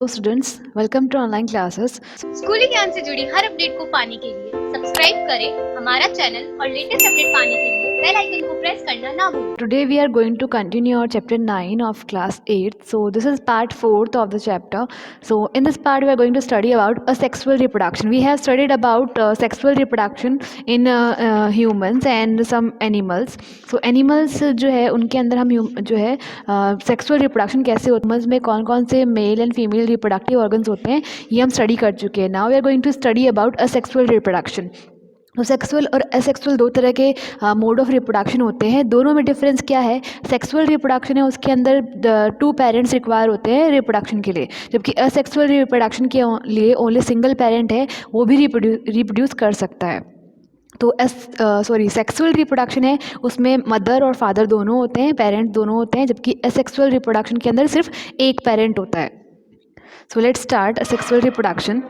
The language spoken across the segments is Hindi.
Hello students, welcome to online classes. स्कूली ज्ञान से जुड़ी हर अपडेट को पाने के लिए सब्सक्राइब करें हमारा चैनल और लेटेस्ट अपडेट पाने के लिए बेल आइकन को प्रेस करना ना भूलें। Today we are going to continue our chapter 9 of class 8. So this is part 4th of the chapter. So in this part we are going to study about asexual reproduction. We have studied about sexual reproduction in humans and some animals. So animals जो है उनके अंदर हम जो है सेक्सुअल रिप्रोडक्शन कैसे होता है, में कौन कौन से male and female reproductive organs होते हैं ये हम स्टडी कर चुके हैं. Now we are going to study about asexual reproduction. तो सेक्सुअल और असेक्सुअल दो तरह के मोड ऑफ रिप्रोडक्शन होते हैं. दोनों में डिफरेंस क्या है? सेक्सुअल रिप्रोडक्शन है उसके अंदर 2 पेरेंट्स रिक्वायर होते हैं रिप्रोडक्शन के लिए, जबकि असेक्सुअल रिप्रोडक्शन के लिए ओनली सिंगल पेरेंट है, वो भी रिप्रोड्यूस कर सकता है. तो सेक्सुअल रिप्रोडक्शन है उसमें मदर और फादर दोनों होते हैं, पेरेंट दोनों होते हैं, जबकि असेक्सुअल रिप्रोडक्शन के अंदर सिर्फ एक पेरेंट होता है. So let's start asexual reproduction.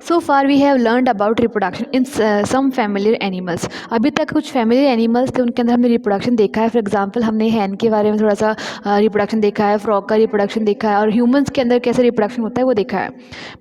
So far we have learned about reproduction in some familiar animals. अभी तक कुछ फैमिलियर एनिमल्स थे उनके अंदर हमने रिप्रोडक्शन देखा है. फॉर एग्जांपल हमने हैन के बारे में थोड़ा सा रिप्रोडक्शन देखा है, फ्रॉग का रिप्रोडक्शन देखा है, और ह्यूमंस के अंदर कैसे रिप्रोडक्शन होता है वो देखा है.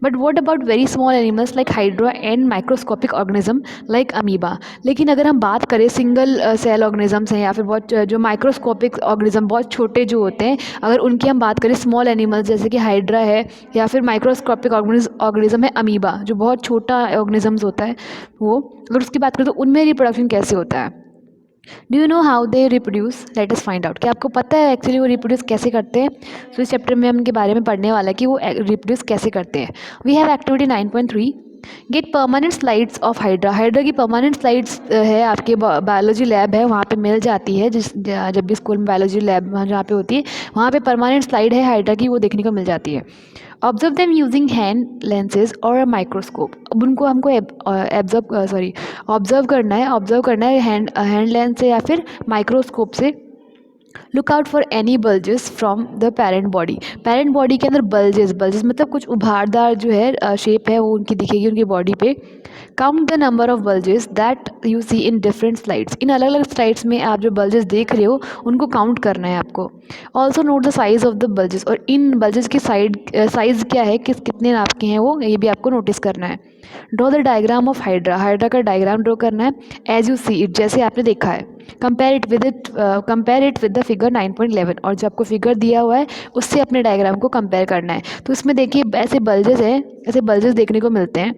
But what about very small animals like hydra and microscopic organism like amoeba. लेकिन अगर हम बात करें सिंगल सेल ऑर्गेनिजम्स हैं या फिर बहुत जो माइक्रोस्कोपिक ऑर्गेनिज्म बहुत छोटे जो होते हैं, अगर उनकी हम बात करें स्मॉल एनिमल्स जैसे कि हाइड्रा है या फिर माइक्रोस्कोपिक ऑर्गेनिज्म है अमीबा जो बहुत छोटा ऑर्गेनिजम्स होता है, वो अगर उसकी बात करें तो उनमें रिप्रोडक्शन कैसे होता है. Do you know how they reproduce? Let us find out. क्या आपको पता है एक्चुअली वो रिप्रोड्यूस कैसे करते हैं? सो इस चैप्टर में हम उनके बारे में पढ़ने वाला है कि वो रिप्रोड्यूस कैसे करते हैं. We have activity 9.3 get permanent slides of hydra. Hydra की परमानेंट स्लाइड्स है आपके बायोलॉजी लैब है वहाँ पे मिल जाती है. जब भी स्कूल में बायोलॉजी लैब जहाँ पे होती है वहाँ पे परमानेंट स्लाइड है हाइड्रा की, वो देखने को मिल जाती है. Observe them using hand lenses और माइक्रोस्कोप. अब उनको हमको ऑब्जर्व करना है हैंड लेंस से या फिर माइक्रोस्कोप से. Look out for any bulges from the parent body. Parent body के अंदर बल्जेस मतलब कुछ उभारदार जो है शेप है वो उनकी दिखेगी उनकी बॉडी पे. Count the number of bulges that you see in different slides. इन अलग अलग स्लाइड्स में आप जो बल्जेस देख रहे हो उनको काउंट करना है आपको. Also note the size of the bulges. और इन बल्जेस की साइज़ क्या है, कितने नाप के हैं वो, ये भी आपको नोटिस करना है. Draw the diagram of hydra. Hydra का डायग्राम ड्रॉ करना है एज यू सी इट, जैसे आपने देखा है. Compare it with the figure 9.11. और जो आपको फिगर दिया हुआ है उससे अपने डायग्राम को कंपेयर करना है. तो इसमें देखिए ऐसे बल्जेस हैं, ऐसे बल्जेस देखने को मिलते हैं.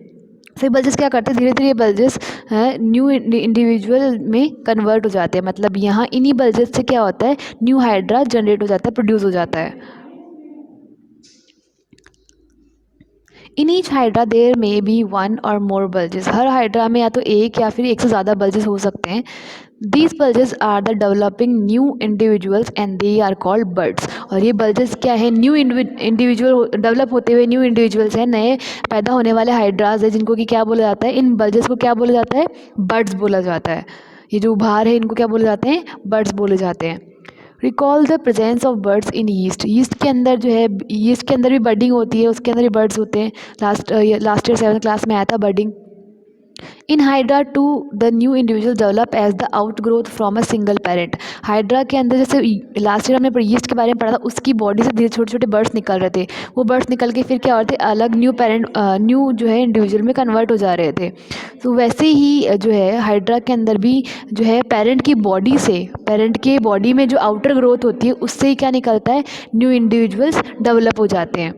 फिर बल्जेस क्या करते हैं, धीरे धीरे ये बल्जेस न्यू इंडिविजुअल में कन्वर्ट हो जाते हैं. मतलब यहाँ इन्हीं बल्जेस से क्या होता है, न्यू हाइड्रा जनरेट हो जाता है, प्रोड्यूस हो जाता है. In each hydra there may be one or more bulges. Her hydra में या तो एक या फिर एक से ज़्यादा बल्जेस हो सकते हैं. These bulges are the developing new individuals and they are called buds. और ये बल्जेस क्या है, न्यू इंडिविजुअल डेवलप होते हुए न्यू इंडिविजुअल्स हैं, नए पैदा होने वाले हाइड्राज है जिनको कि क्या बोला जाता है, इन बल्जेस को क्या बोला जाता है, बर्ड्स बोला जाता है. ये जो उभार है इनको क्या बोले जाते हैं, बर्ड्स बोले जाते हैं. Recall the presence of birds in east. East के अंदर जो है, ईस्ट के अंदर भी बर्डिंग होती है, उसके अंदर भी बर्ड्स होते हैं. लास्ट ईयर 7th क्लास में आया था budding. In hydra to the new individual develop as the outgrowth from a single parent. Hydra के अंदर जैसे लास्ट ईयर हमने ईस्ट के बारे में पढ़ा था, उसकी बॉडी से धीरे छोटे छोटे बर्ड्स निकल रहे थे. वो बर्ड्स निकल के फिर क्या होते अलग न्यू जो है इंडिविजुअल में कन्वर्ट हो जा रहे थे. तो वैसे ही जो है हाइड्रा के अंदर भी जो है पेरेंट की बॉडी से, पेरेंट के बॉडी में जो आउटर ग्रोथ होती है उससे ही क्या निकलता है, न्यू इंडिविजुअल्स डेवलप हो जाते हैं.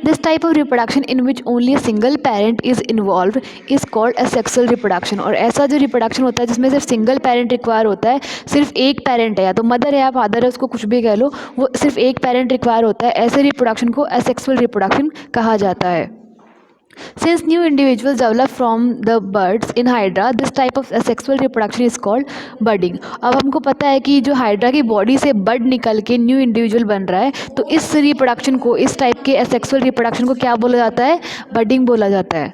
This type of reproduction in which only a single parent is involved is called asexual reproduction. और ऐसा जो रिप्रोडक्शन होता है जिसमें सिर्फ सिंगल पेरेंट रिक्वायर होता है, सिर्फ एक पेरेंट है, या तो मदर है या फादर है, उसको कुछ भी कह लो, वो सिर्फ एक पेरेंट रिक्वायर होता है, ऐसे रिप्रोडक्शन को असेक्सुअल रिप्रोडक्शन कहा जाता है. Since new individuals develop from the birds in Hydra, this type of asexual reproduction is called budding. अब हमको पता है कि जो हाइड्रा की बॉडी से बर्ड निकल के न्यू इंडिविजुअल बन रहा है, तो इस रिप्रोडक्शन को, इस टाइप के असेक्सुअल रिप्रोडक्शन को क्या बोला जाता है, बडिंग बोला जाता है.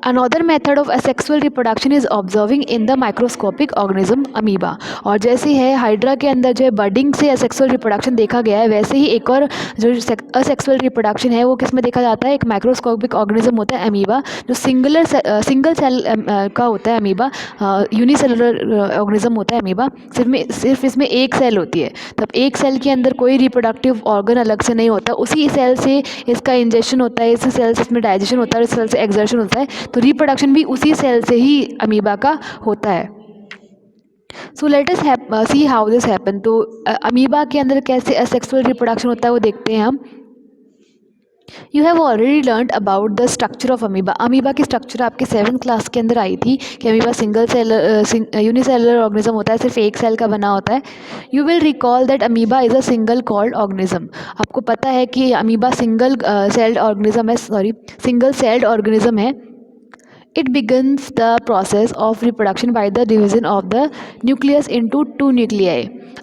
Another method of asexual reproduction is observing in the microscopic organism amoeba. और जैसे है हाइड्रा के अंदर जो है बर्डिंग से असेक्सुअल रिप्रोडक्शन देखा गया है, वैसे ही एक और जो असेक्सुअल रिप्रोडक्शन है वो किस में देखा जाता है, एक माइक्रोस्कोपिक ऑर्गेनिज्म होता है अमीबा, जो सिंगल सेल का होता है अमीबा, यूनिसेलुलर ऑर्गेनिज्म होता है अमीबा। सिर्फ इसमें एक सेल होती है, तब एक सेल के अंदर कोई रिप्रोडक्टिव ऑर्गन अलग से नहीं होता, उसी सेल से इसका इंजेक्शन होता है, इसी सेल से इसमें डाइजेशन होता है, इस सेल से एक्सर्शन होता है, तो रिप्रोडक्शन भी उसी सेल से ही अमीबा का होता है। So let us see how this happen. तो अमीबा के अंदर कैसे असेक्सुअल रिप्रोडक्शन होता है वो देखते हैं हम। You have already learned about the structure of amoeba. Amoeba की स्ट्रक्चर आपके 7th क्लास के अंदर आई थी कि amoeba single cell unicellular organism होता है, सिर्फ एक सेल का बना होता है। You will recall that amoeba is a single celled organism. आपको पता है कि अमीबा सिंगल सेल्ड ऑर्गेनिज्म है। It begins the process of reproduction by the division of the nucleus into 2 nuclei।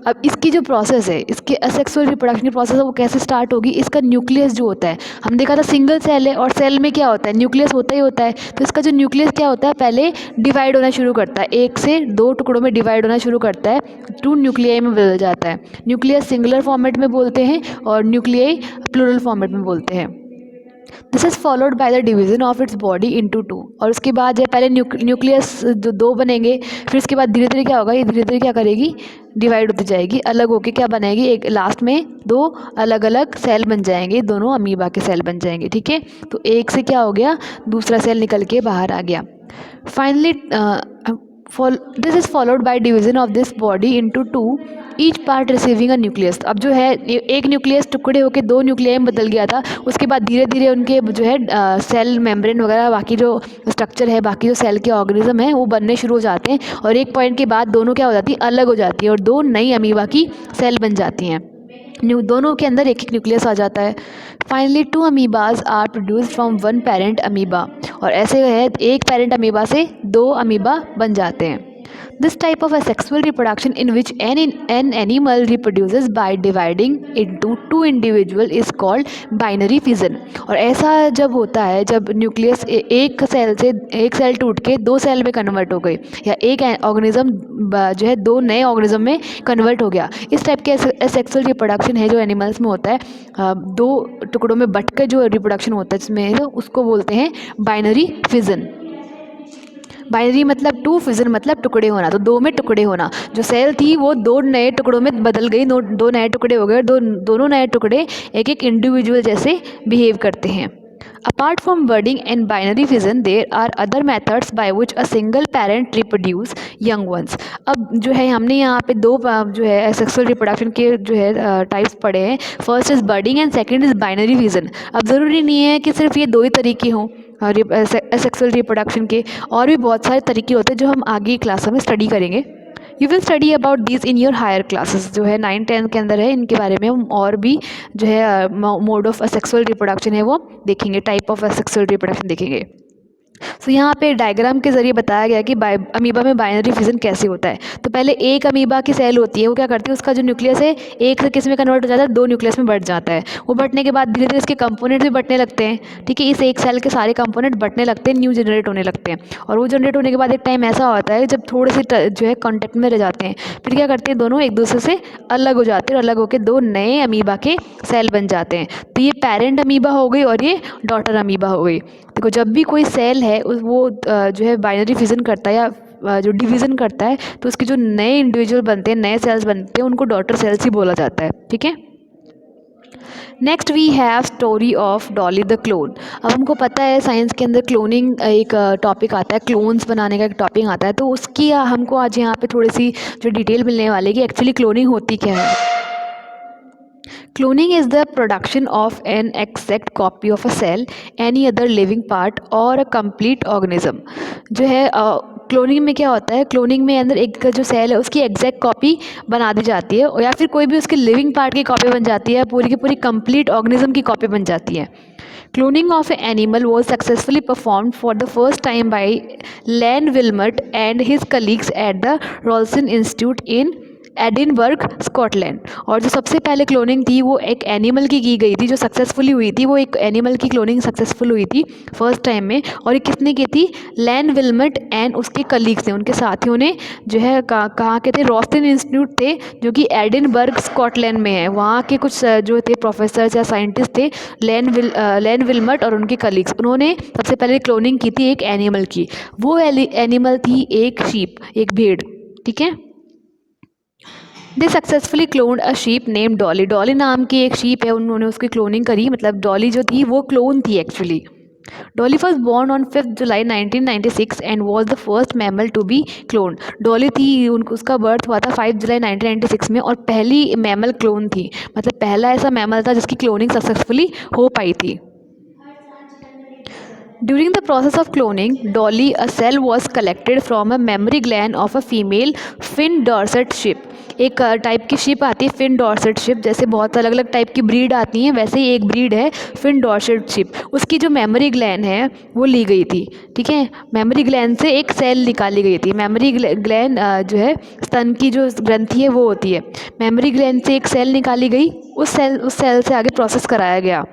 अब इसकी जो प्रोसेस है, इसके असेक्सुअल रिप्रोडक्शन की प्रोसेस है, वो कैसे स्टार्ट होगी, इसका न्यूक्लियस जो होता है, हम देखा था सिंगल सेल है और सेल में क्या होता है, न्यूक्लियस होता ही होता है। तो इसका जो न्यूक्लियस क्या होता है, पहले डिवाइड होना शुरू करता है, 1 से 2 टुकड़ों में डिवाइड होना शुरू करता है, 2 न्यूक्लियाई में बदल जाता है। न्यूक्लियस सिंगुलर फॉर्मेट में बोलते हैं और न्यूक्लियाई प्लूरल फॉर्मेट में बोलते हैं। This is followed by the division of its body into 2। और उसके बाद जो पहले न्यूक्लियस जो 2 बनेंगे, फिर उसके बाद धीरे धीरे क्या होगा, ये धीरे धीरे क्या करेगी, डिवाइड होती जाएगी, अलग होके क्या बनेगी, एक लास्ट में 2 अलग अलग सेल बन जाएंगे, दोनों अमीबा के सेल बन जाएंगे। ठीक है, तो एक से क्या हो गया, दूसरा सेल निकल के बाहर आ गया। Finally this is followed by division of this body into 2, each part receiving a nucleus. अब जो है एक न्यूक्लियस टुकड़े होकर 2 न्यूक्लियाई में बदल गया था, उसके बाद धीरे धीरे उनके जो है सेल मेम्ब्रेन वगैरह बाकी जो स्ट्रक्चर है, बाकी जो सेल के ऑर्गेनिज्म है वो बनने शुरू हो जाते हैं, और एक पॉइंट के बाद दोनों क्या हो जाती है, अलग हो जाती है, और 2 नई अमीबा की सेल बन जाती हैं। दोनों के अंदर एक एक न्यूक्लियस आ जाता है। Finally 2 amoebas are produced from 1 parent amoeba. और ऐसे है एक पेरेंट अमीबा से 2 अमीबा बन जाते हैं। This type of asexual reproduction in which an animal reproduces by dividing into 2 individual is called binary fission। और ऐसा जब होता है जब न्यूक्लियस एक सेल टूट के 2 सेल में कन्वर्ट हो गई, या एक ऑर्गेनिज्म जो है 2 नए ऑर्गेनिज्म में कन्वर्ट हो गया, इस टाइप के एसेक्सुअल रिप्रोडक्शन है जो एनिमल्स में होता है, 2 टुकड़ों में बट कर जो रिप्रोडक्शन होता है जिसमें, उसको बोलते हैं बाइनरी फिजन। बाइनरी मतलब 2, फिजन मतलब टुकड़े होना, तो 2 में टुकड़े होना। जो सेल थी वो 2 नए टुकड़ों में बदल गई, 2 नए टुकड़े हो गए, दोनों नए टुकड़े एक एक इंडिविजुअल जैसे बिहेव करते हैं। Apart from budding and binary fission, there are other methods by which a single parent reproduce young ones। अब जो है हमने यहाँ पे 2 जो है सेक्सुअल रिप्रोडक्शन के जो है टाइप्स पढ़े हैं। First is budding and second is binary fission. अब ज़रूरी नहीं है कि सिर्फ ये 2 ही तरीके हों सेक्सुअल रिप्रोडक्शन के, और भी बहुत सारे तरीके होते हैं जो हम आगे क्लास में स्टडी करेंगे। You will study about this in your higher classes, जो है 9th-10th के अंदर है, इनके बारे में हम और भी जो है मोड ऑफ असेक्सुअल रिप्रोडक्शन है वो देखेंगे, टाइप ऑफ असेक्सुअल रिप्रोडक्शन देखेंगे। सो यहाँ पे डायग्राम के ज़रिए बताया गया कि अमीबा में बाइनरी फिजन कैसे होता है। तो पहले एक अमीबा की सेल होती है, वो क्या करती है, उसका जो न्यूक्लियस है एक से किस में कन्वर्ट हो जाता है, 2 न्यूक्लियस में बट जाता है। वो बटने के बाद धीरे धीरे इसके कंपोनेंट भी बटने लगते हैं। ठीक है, इस एक सेल के सारे कंपोनेंट बटने लगते हैं, न्यू जनरेट होने लगते हैं, और वो जनरेट होने के बाद एक टाइम ऐसा होता है जब थोड़े से जो है कॉन्टेक्ट में रह जाते हैं, फिर क्या करते हैं, दोनों एक दूसरे से अलग हो जाते हैं, और अलग होकर 2 नए अमीबा के सेल बन जाते हैं। तो ये पेरेंट अमीबा हो गई और ये डॉटर अमीबा हो गई। देखो जब भी कोई सेल है वो जो है बाइनरी फिजन करता है या जो डिवीज़न करता है, तो उसके जो नए इंडिविजुअल बनते हैं, नए सेल्स बनते हैं, उनको डॉटर सेल्स ही बोला जाता है। ठीक है, next we have story of Dolly the clone. अब हमको पता है साइंस के अंदर क्लोनिंग एक टॉपिक आता है, क्लोन्स बनाने का एक टॉपिक आता है, तो उसकी हमको आज यहाँ पे थोड़ी सी जो डिटेल मिलने वाली है कि एक्चुअली क्लोनिंग होती क्या है। Cloning is the production of an exact copy of a cell, any other living part or a complete organism। जो है क्लोनिंग में क्या होता है, क्लोनिंग में अंदर एक जो सेल है उसकी एग्जैक्ट कॉपी बना दी जाती है, या फिर कोई भी उसके लिविंग पार्ट की कॉपी बन जाती है, पूरी की पूरी कंप्लीट ऑर्गेनिज्म की कॉपी बन जाती है। Cloning of an animal was successfully performed for the first time by Len Wilmot and his colleagues at the Rolson Institute in Edinburgh Scotland. और जो सबसे पहले क्लोनिंग थी वो एक एनिमल की गई थी, जो सक्सेसफुली हुई थी, वो एक एनिमल की क्लोनिंग सक्सेसफुल हुई थी फर्स्ट टाइम में। और ये किसने की थी? लैन विल्मट एंड उसके कलीग्स ने, उनके साथियों ने जो है कहाँ के थे? रॉस्टन इंस्टीट्यूट थे, जो कि एडिनबर्ग स्कॉटलैंड में है। वहाँ के कुछ जो थे प्रोफेसर या साइंटिस्ट थे, लैन विल्मट और उनके कलीग्स, उन्होंने सबसे पहले क्लोनिंग की थी एक एनिमल की। वो एनिमल थी एक शीप, एक भेड़, ठीक है। They successfully cloned a sheep name Dolly. Dolly नाम की एक शीप है, उन्होंने उसकी क्लोनिंग करी, मतलब डॉली जो थी वो क्लोन थी actually. Dolly was born on 5 July 1996 and was the first mammal to be clone. Dolly थी, उसका बर्थ हुआ था 5 जुलाई 1996 में, और पहली मैमल क्लोन थी, मतलब पहला ऐसा मैमल था जिसकी क्लोनिंग सक्सेसफुली हो पाई थी। During the process of cloning, Dolly, a cell was collected from a mammary gland of a female Finn Dorset sheep. एक टाइप की शिप आती है फिन डॉर्सेट शिप, जैसे बहुत अलग अलग टाइप की ब्रीड आती हैं, वैसे ही एक ब्रीड है फिन डॉर्सेट शिप। उसकी जो मेमोरी ग्लैंड है वो ली गई थी, ठीक है। मेमोरी ग्लैंड से एक सेल निकाली गई थी। मेमोरी ग्लैंड जो है स्तन की जो ग्रंथि है वो होती है। मेमोरी ग्लैंड से एक सेल निकाली गई, उस सेल से आगे प्रोसेस कराया गया।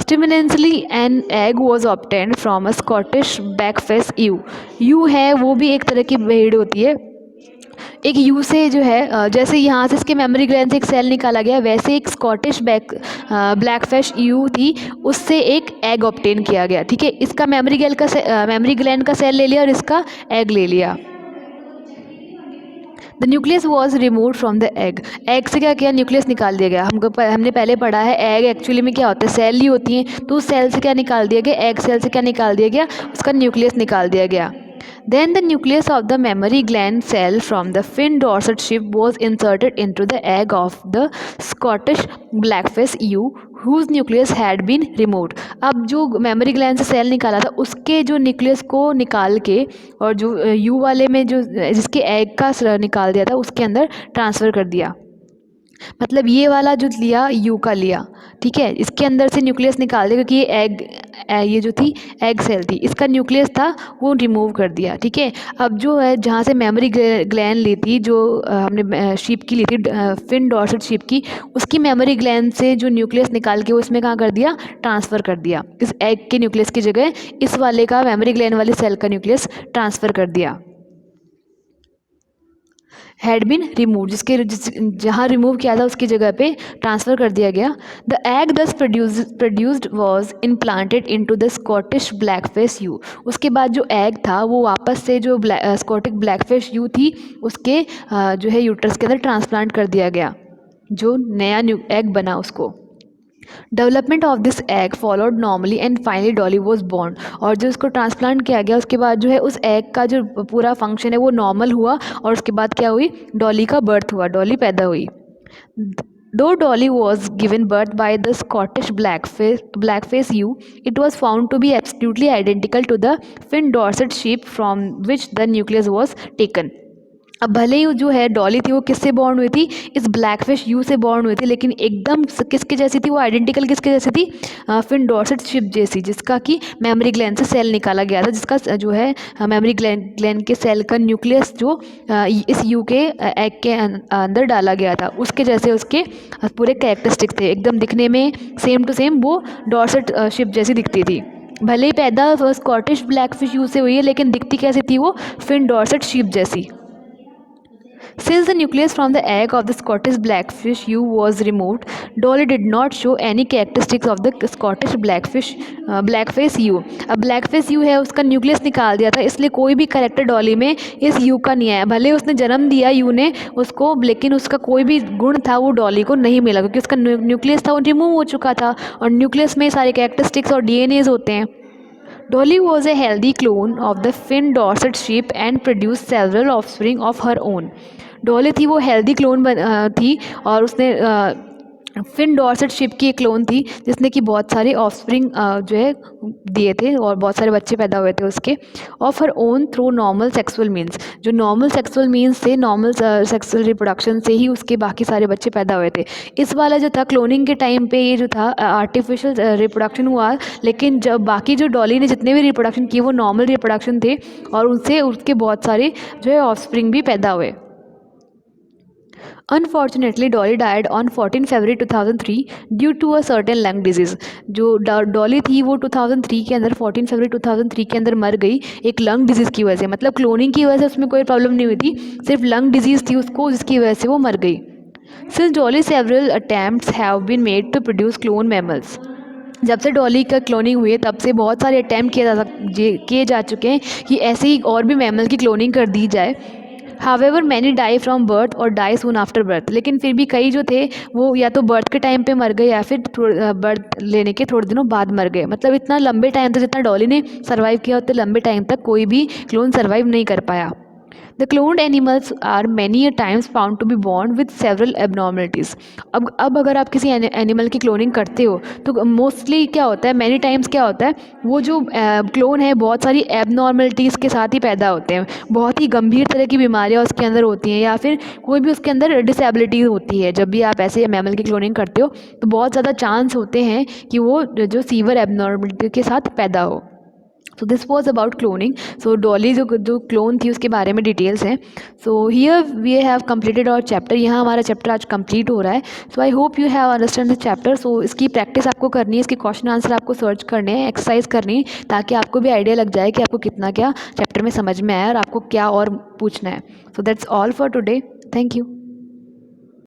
Stimulantly, an egg was obtained from a Scottish backface ewe। You है वो भी एक तरह की भेड़ होती है। एक यू से जो है जैसे यहाँ से इसके मेमोरी ग्लैंड से एक सेल निकाला गया, वैसे एक स्कॉटिश ब्लैकफिश यू थी, उससे एक एग ऑब्टेन किया गया, ठीक है। इसका मेमोरी ग्लैंड का सेल ले लिया और इसका एग ले लिया। The nucleus was remove from the egg. Egg से क्या किया? न्यूक्लियस निकाल दिया गया। हमने पहले पढ़ा है एग एक्चुअली में क्या होता है, सेल ही होती हैं, तो उस सेल से क्या निकाल दिया गया? एग सेल से क्या निकाल दिया गया? उसका न्यूक्लियस निकाल दिया गया। Then the nucleus of the mammary gland cell from the fin dorsal sheep was inserted into the egg of the Scottish blackface ewe whose nucleus had been removed। अब जो मेमोरी ग्लैंड से सेल निकाला था उसके जो न्यूक्लियस को निकाल के, और जो यू वाले में जो जिसके एग का निकाल दिया था उसके अंदर ट्रांसफ़र कर दिया। मतलब ये वाला जो लिया यू का लिया, ठीक है, इसके अंदर से न्यूक्लियस निकाल दिया, क्योंकि ये जो थी एग सेल थी, इसका न्यूक्लियस था वो रिमूव कर दिया, ठीक है। अब जो है जहाँ से मेमोरी ग्लैंड ली थी, जो हमने शीप की ली थी, फिन डॉर्सेट शीप की, उसकी मेमोरी ग्लैंड से जो न्यूक्लियस निकाल के वो इसमें कहाँ कर दिया? ट्रांसफ़र कर दिया। इस एग के न्यूक्लियस की जगह इस वाले का मेमोरी ग्लैंड वाले सेल का न्यूक्लियस ट्रांसफ़र कर दिया। हैड बीन रिमूव, जहाँ रिमूव किया था उसकी जगह पे ट्रांसफ़र कर दिया गया। The egg thus produced was implanted into the Scottish blackface ewe. उसके बाद जो एग था वो वापस से जो स्कॉटिश ब्लैकफिश यू थी उसके जो है यूट्रस के अंदर ट्रांसप्लांट कर दिया गया, जो नया एग बना उसको। Development of this egg followed normally and finally Dolly was born. और जो उसको ट्रांसप्लांट किया गया उसके बाद जो है उस एग का जो पूरा फंक्शन है वो नॉर्मल हुआ, और उसके बाद क्या हुई? डॉली का बर्थ हुआ, डॉली पैदा हुई। Though Dolly was given birth by the Scottish blackface ewe, it was found to be absolutely identical to the Fin Dorset sheep from which the nucleus was taken। अब भले ही जो है डॉली थी वो किससे बॉर्न हुई थी? इस ब्लैकफिश यू से बॉर्न हुई थी, लेकिन एकदम किसके जैसी थी वो? आइडेंटिकल किसके जैसी थी? फिन डॉर्सेट शिप जैसी, जिसका कि मेमोरी ग्लैंड से सेल निकाला गया था, जिसका जो है मेमोरी ग्लैंड के सेल का न्यूक्लियस जो इस यू के एग के अंदर डाला गया था, उसके जैसे उसके पूरे कैरेक्टरिस्टिक थे, एकदम दिखने में सेम टू सेम वो डॉर्सेट शिप जैसी दिखती थी। भले ही पैदा स्कॉटिश ब्लैकफिश यू से हुई है, लेकिन दिखती कैसी थी वो? फिन डॉर्सेट शिप जैसी। Since the nucleus from the egg of the Scottish blackfish ewe was removed, Dolly did not show any characteristics of the Scottish blackface ewe। अब blackface ewe है उसका न्यूक्लियस निकाल दिया था, इसलिए कोई भी कैरेक्टर डॉली में इस यू का नहीं आया। भले उसने जन्म दिया यू ने उसको, लेकिन उसका कोई भी गुण था वो डॉली को नहीं मिला, क्योंकि उसका न्यूक्लियस था वो रिमूव हो चुका था, और न्यूक्लियस में सारे कैरेक्टरिस्टिक्स और डीएनएज होते हैं। Dolly was a healthy clone of the Fin Dorset sheep and produced several offspring of her own। Dolly थी वो हेल्दी क्लोन थी, और उसने फिन डॉर्सेट शिप की एक क्लोन थी जिसने कि बहुत सारे ऑफस्प्रिंग जो है दिए थे, और बहुत सारे बच्चे पैदा हुए थे उसके, of her own through normal sexual means. जो नॉर्मल सेक्सुअल मीन्स से, नॉर्मल सेक्सुअल रिप्रोडक्शन से ही उसके बाकी सारे बच्चे पैदा हुए थे। इस वाला जो था क्लोनिंग के टाइम पे ये जो था आर्टिफिशियल रिप्रोडक्शन हुआ, लेकिन जब बाकी जो डॉली ने जितने भी रिप्रोडक्शन किए वो नॉर्मल रिप्रोडक्शन थे, और उनसे उसके बहुत सारे जो है ऑफस्प्रिंग भी पैदा हुए। Unfortunately, Dolly died on 14 February 2003 due to a certain lung disease. जो डॉली थी वो 2003 के अंदर 14 फरवरी 2003 के अंदर मर गई एक लंग डिजीज़ की वजह से। मतलब क्लोनिंग की वजह से उसमें कोई प्रॉब्लम नहीं हुई थी, सिर्फ लंग डिजीज़ थी उसको, जिसकी वजह से वो मर गई। Since Dolly, several attempts have been made to produce clone mammals. जब से डॉली का क्लोनिंग हुई है तब से बहुत सारे अटैम्प्ट किए जा चुके हैं कि ऐसे ही और भी मैमल की क्लोनिंग कर दी जाए। However many die from birth or die soon after birth, लेकिन फिर भी कई जो थे वो या तो बर्थ के टाइम पे मर गए या फिर बर्थ लेने के थोड़े दिनों बाद मर गए। मतलब इतना लंबे टाइम तक जितना डॉली ने सर्वाइव किया उतने लंबे टाइम तक कोई भी क्लोन सर्वाइव नहीं कर पाया। The cloned animals are many a times found to be born with several abnormalities. अब अगर आप किसी एनिमल की क्लोनिंग करते हो तो मोस्टली क्या होता है, मैनी टाइम्स क्या होता है, वो जो क्लोन है बहुत सारी एबनॉर्मलिटीज़ के साथ ही पैदा होते हैं। बहुत ही गंभीर तरह की बीमारियाँ उसके अंदर होती हैं या फिर कोई भी उसके अंदर डिसेबिलिटी होती है। जब भी आप ऐसे मैमल की क्लोनिंग करते हो तो बहुत ज़्यादा चांस होते हैं कि वो जो सीवर एबनॉर्मलिटी के साथ पैदा हो। So this was about cloning. So Dolly जो क्लोन थी उसके बारे में डिटेल्स हैं। So here we have completed our chapter. यहाँ हमारा चैप्टर आज कंप्लीट हो रहा है। So I hope you have understand this chapter. So इसकी प्रैक्टिस आपको करनी है, इसके क्वेश्चन आंसर आपको सर्च करने हैं, एक्सरसाइज करनी है, ताकि आपको भी आइडिया लग जाए कि आपको कितना क्या चैप्टर में समझ में आया और आपको क्या और पूछना है। So that's all for today. Thank you.